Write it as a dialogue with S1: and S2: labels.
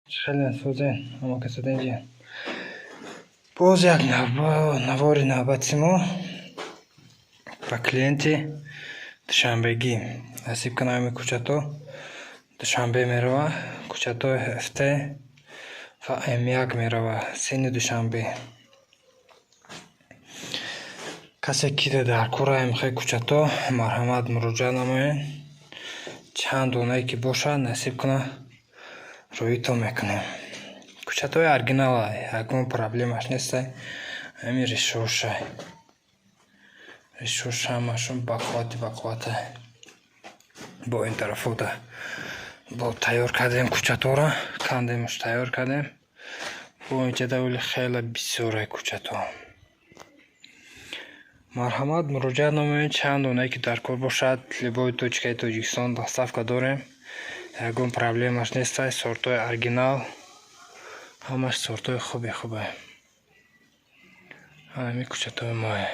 S1: خیلی سوزن اما که سودنجی باز یک نوار نوبتی ما با کلینتی دوشنبگی نصیب کنم این کوچه‌تا دوشنبه میروه کوچه‌تا هفته و یک میروه سین دوشنبه کسی که در کوره میخوای کوچه‌تا مرحمت مراجعه نمایین چند دونه که باشه نصیب کنه روی تو میکنیم کوچه‌تای ارگینال یکم پرابلمش نیست همین ریشوش همشون بقوات با این طرفو با تیار کردیم کوچه‌تا را کندیمش تیار کردیم با این جدول خیلی بسیاره کوچه‌تا مرحمت مراجعه نمایید چند دونه که در کار باشد لبای توچکای توجیکستان доставка داریم یکم پرابلمش نیست سورتای ارگینال همش سورتای خوبه همین کوچه‌تای ماه